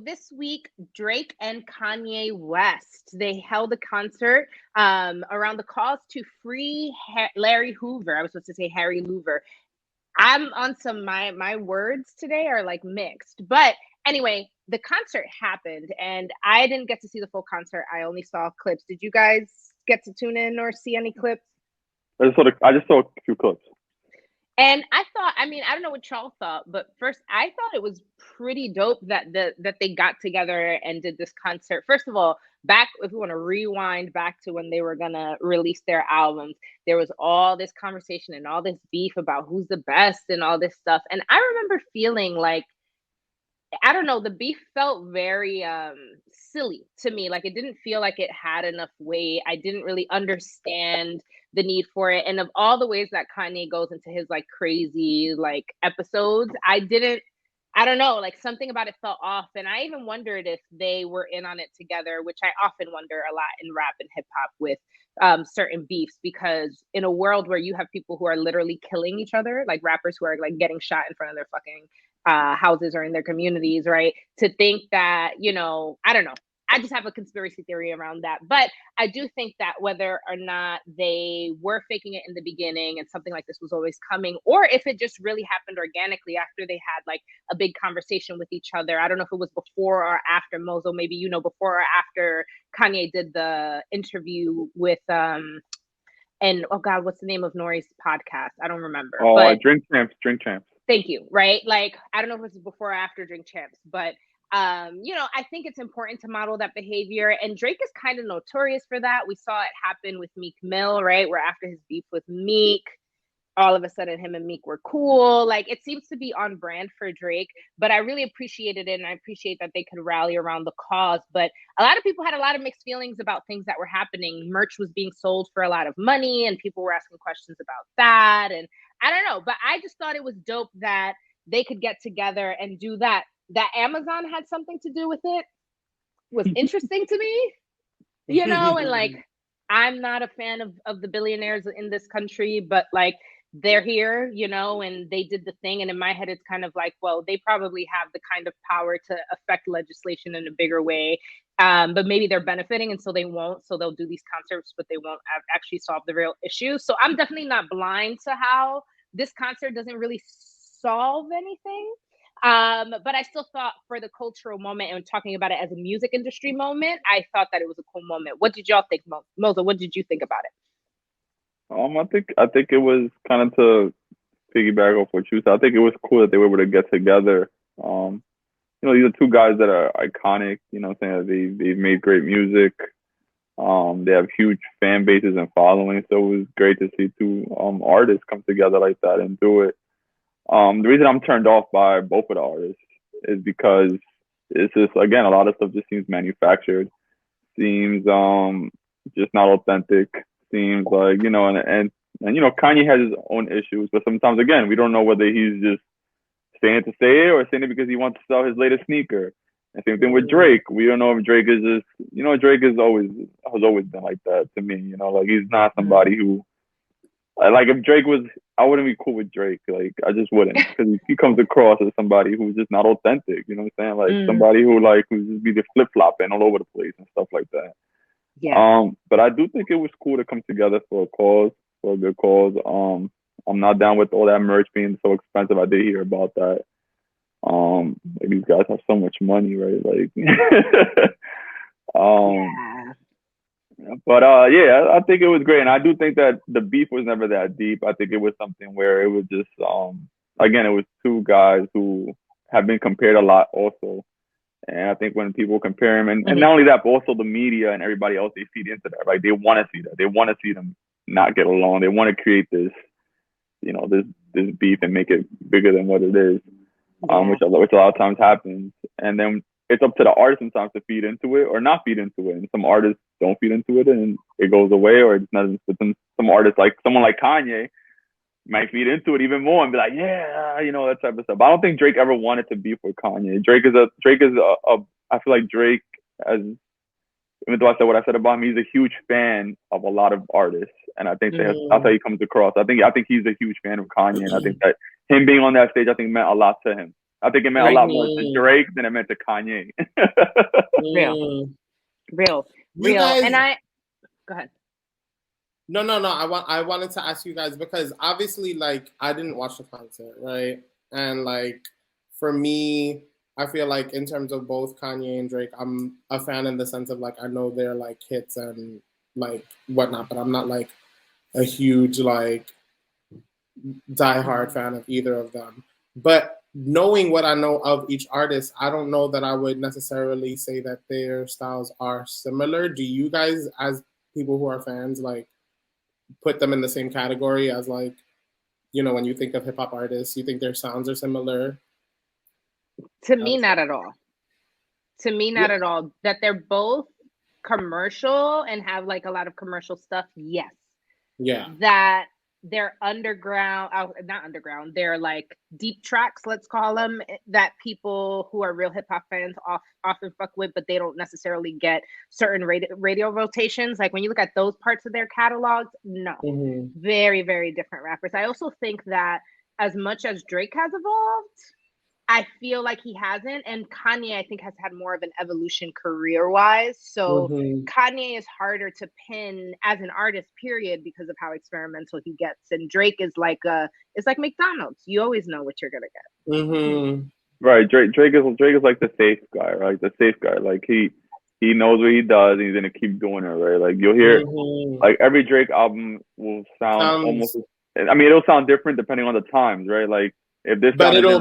this week, Drake and Kanye West, they held a concert around the cause to free Larry Hoover. I was supposed to say Harry Hoover. I'm on some my words today are like mixed. But anyway, the concert happened and I didn't get to see the full concert. I only saw clips. Did you guys get to tune in or see any clips? I just saw a few clips. And I thought, I mean, I don't know what y'all thought, but first I thought it was pretty dope that that they got together and did this concert. First of all, back if we want to rewind back to when they were gonna release their albums, there was all this conversation and all this beef about who's the best and all this stuff. And I remember feeling like I don't know, the beef felt very silly to me. Like it didn't feel like it had enough weight. I didn't really understand the need for it. And of all the ways that Kanye goes into his like crazy like episodes, I don't know, like something about it felt off. And I even wondered if they were in on it together, which I often wonder a lot in rap and hip hop with certain beefs, because in a world where you have people who are literally killing each other, like rappers who are like getting shot in front of their fucking houses or in their communities, right? To think that, I don't know. I just have a conspiracy theory around that. But I do think that whether or not they were faking it in the beginning and something like this was always coming, or if it just really happened organically after they had like a big conversation with each other. I don't know if it was before or after Mozo, maybe, before or after Kanye did the interview with, and oh God, what's the name of Nori's podcast? I don't remember. Oh, But Drink Champs. thank you. Right. Like, I don't know if it was before or after Drink Champs, but I think it's important to model that behavior. And Drake is kind of notorious for that. We saw it happen with Meek Mill, right? Where after his beef with Meek, all of a sudden him and Meek were cool. Like it seems to be on brand for Drake, but I really appreciated it. And I appreciate that they could rally around the cause. But a lot of people had a lot of mixed feelings about things that were happening. Merch was being sold for a lot of money and people were asking questions about that. And I don't know, but I just thought it was dope that they could get together and do that. That Amazon had something to do with it was interesting to me, and like I'm not a fan of the billionaires in this country, but like they're here, and they did the thing. And in my head, it's kind of like, well, they probably have the kind of power to affect legislation in a bigger way. But maybe they're benefiting and so they won't. So they'll do these concerts, but they won't actually solve the real issue. So I'm definitely not blind to how this concert doesn't really solve anything. But I still thought for the cultural moment and talking about it as a music industry moment, I thought that it was a cool moment. What did y'all think, Moza? What did you think about it? I think it was kind of to piggyback off what you said. I think it was cool that they were able to get together. These are two guys that are iconic. Saying that they've made great music. They have huge fan bases and following, so it was great to see two artists come together like that and do it. The reason I'm turned off by both of the artists is because it's just, again, a lot of stuff just seems manufactured, seems just not authentic, seems like, Kanye has his own issues, but sometimes, again, we don't know whether he's just saying it to say it or saying it because he wants to sell his latest sneaker. And same thing with Drake. We don't know if Drake is just, Drake has always been like that to me. Like he's not somebody who, like if Drake was, I wouldn't be cool with Drake. Like I just wouldn't, because he comes across as somebody who's just not authentic. You know what I'm saying? Like somebody who's just be the flip flopping all over the place and stuff like that. Yeah. But I do think it was cool to come together for a cause, for a good cause. I'm not down with all that merch being so expensive. I did hear about that. Like these guys have so much money, right? Like, Yeah. but yeah, I think it was great, and I do think that the beef was never that deep. I think it was something where it was just, again, it was two guys who have been compared a lot, also. And I think when people compare him, and not only that, but also the media and everybody else, they feed into that, right? They want to see that. They want to see them not get along. They want to create this, this beef and make it bigger than what it is, which a lot of times happens. And then it's up to the artist sometimes to feed into it or not feed into it. And some artists don't feed into it and it goes away, or it's not. Some artists, like someone like Kanye, might feed into it even more and be like, yeah, that type of stuff. But I don't think Drake ever wanted to beef with Kanye. Drake is a I feel like Drake, as even though I said what I said about him, he's a huge fan of a lot of artists, and I think that's how he comes across. I think he's a huge fan of Kanye, and I think that him being on that stage, I think meant a lot to him. I think it meant a Right. lot more to Drake than it meant to Kanye. Real, Mm. real, You real. guys, And I go ahead. no, no, no. I wanted to ask you guys because obviously, like, I didn't watch the concert, right? And like, for me, I feel like in terms of both Kanye and Drake, I'm a fan in the sense of like I know they're like hits and like whatnot, but I'm not like a huge like diehard fan of either of them. But knowing what I know of each artist, I don't know that I would necessarily say that their styles are similar. Do you guys, as people who are fans, like put them in the same category as like, you know, when you think of hip hop artists, you think their sounds are similar? To me, not at all. To me, Yeah. not at all. That they're both commercial and have like a lot of commercial stuff, yes. Yeah. That they're underground, not underground, they're like deep tracks, let's call them, that people who are real hip hop fans often fuck with, but they don't necessarily get certain radio rotations. Like when you look at those parts of their catalogs, no, very, very different rappers. I also think that as much as Drake has evolved, I feel like he hasn't. And Kanye, I think, has had more of an evolution career wise. So Kanye is harder to pin as an artist, period, because of how experimental he gets. And Drake is like it's like McDonald's. You always know what you're gonna get. Right. Drake is like the safe guy, right? The safe guy. Like he knows what he does and he's gonna keep doing it, right? Like you'll hear like every Drake album will sound almost I mean it'll sound different depending on the times, right? Like if this but it'll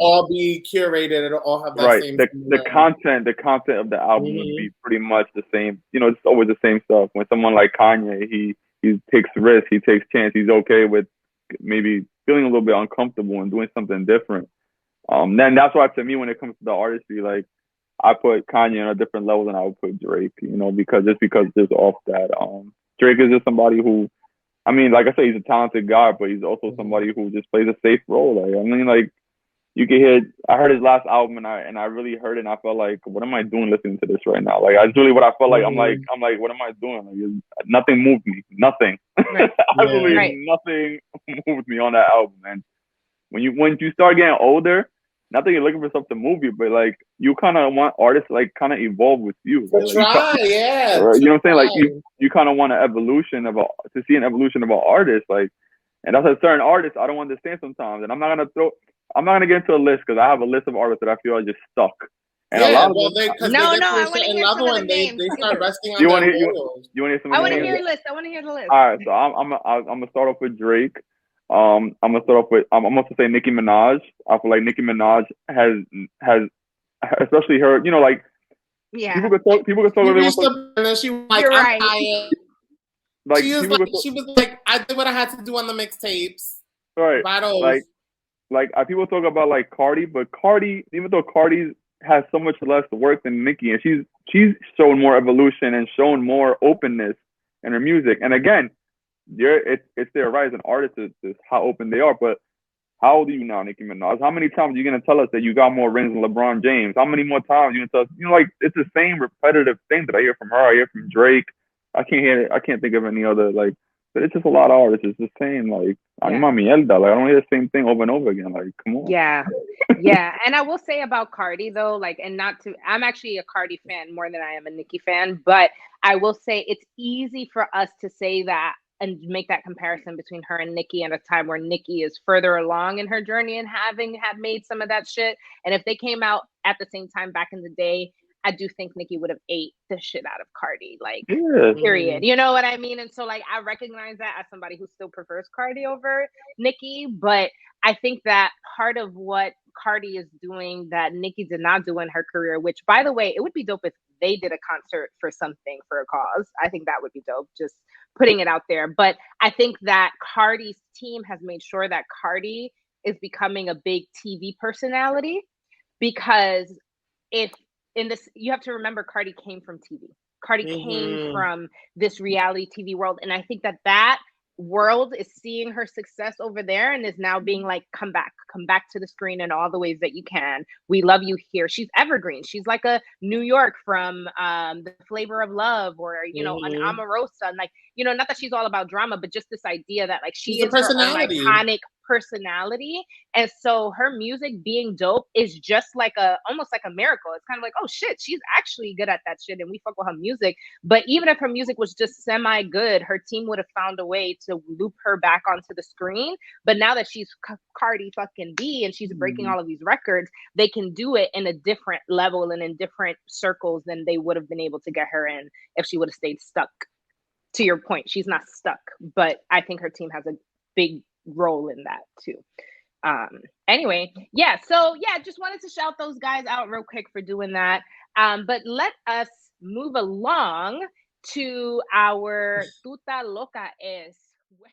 all be curated. It'll all have that right. same. The content of the album would be pretty much the same. You know, it's always the same stuff. When someone like Kanye, he takes risks, he takes chances, he's okay with maybe feeling a little bit uncomfortable and doing something different. Then that's why to me when it comes to the artistry, like I put Kanye on a different level than I would put Drake. You know, because just off that, Drake is just somebody who I mean, like I said, he's a talented guy, but he's also somebody who just plays a safe role. Like, I mean, like you can hear. I heard his last album, and I really heard it. And I felt like, what am I doing listening to this right now? Like, that's really what I felt like. I'm like, what am I doing? Like, nothing moved me. Nothing. Right. Absolutely nothing moved me on that album. And when you start getting older, not that you're looking for stuff to move you, but like you kind of want artists like kind of evolve with you. Right? Try, yeah. Right? You know what I'm saying? Like you kind of want an evolution to see an evolution of an artist, like, and that's a certain artist I don't understand sometimes. And I'm not gonna get into a list because I have a list of artists that I feel are just stuck. And a lot of them, I want to hear some of the names. They start resting on you want to hear some? I want to hear a list. I want to hear the list. All right, so I'm gonna start off with Drake. I'm gonna start off with I'm gonna say Nicki Minaj. I feel like Nicki Minaj has especially her, you know, like people could talk and then she was like, you're I'm right. tired. Like she was like, I did what I had to do on the mixtapes. Right. Like people talk about like Cardi, but Cardi, even though Cardi has so much less work than Nicki, and she's shown more evolution and shown more openness in her music. And again, it's their right as an artist is how open they are. But how old are you now, Nicki Minaj? How many times are you gonna tell us that you got more rings than LeBron James? How many more times are you gonna tell us? You know, like it's the same repetitive thing that I hear from her. I hear from Drake. I can't think of any other like. But it's just a lot of artists. It's the same. Like I'm on mierda. Like I don't hear the same thing over and over again. Like come on. Yeah. And I will say about Cardi though, like, and I'm actually a Cardi fan more than I am a Nicki fan, but I will say it's easy for us to say that and make that comparison between her and Nicki at a time where Nicki is further along in her journey and have made some of that shit. And if they came out at the same time back in the day, I do think Nicki would have ate the shit out of Cardi, like, period. You know what I mean? And so, like, I recognize that as somebody who still prefers Cardi over Nicki, but I think that part of what Cardi is doing that Nicki did not do in her career, which, by the way, it would be dope if they did a concert for something, for a cause. I think that would be dope, just putting it out there. But I think that Cardi's team has made sure that Cardi is becoming a big TV personality, because you have to remember Cardi came from TV. Cardi came from this reality TV world. And I think that world is seeing her success over there and is now being like, come back to the screen in all the ways that you can. We love you here. She's evergreen. She's like a New York from The Flavor of Love, or, you know, an Omarosa. And like, you know, not that she's all about drama, but just this idea that like She's she a is her own personality. iconic personality. And so her music being dope is just like almost like a miracle. It's kind of like, oh shit, she's actually good at that shit and we fuck with her music. But even if her music was just semi good, her team would have found a way to loop her back onto the screen. But now that she's Cardi fucking B and she's breaking all of these records, they can do it in a different level and in different circles than they would have been able to get her in if she would have stayed stuck. To your point, she's not stuck, but I think her team has a big role in that too. Anyway, yeah, so yeah, just wanted to shout those guys out real quick for doing that. But let us move along to our Tuta Loca Es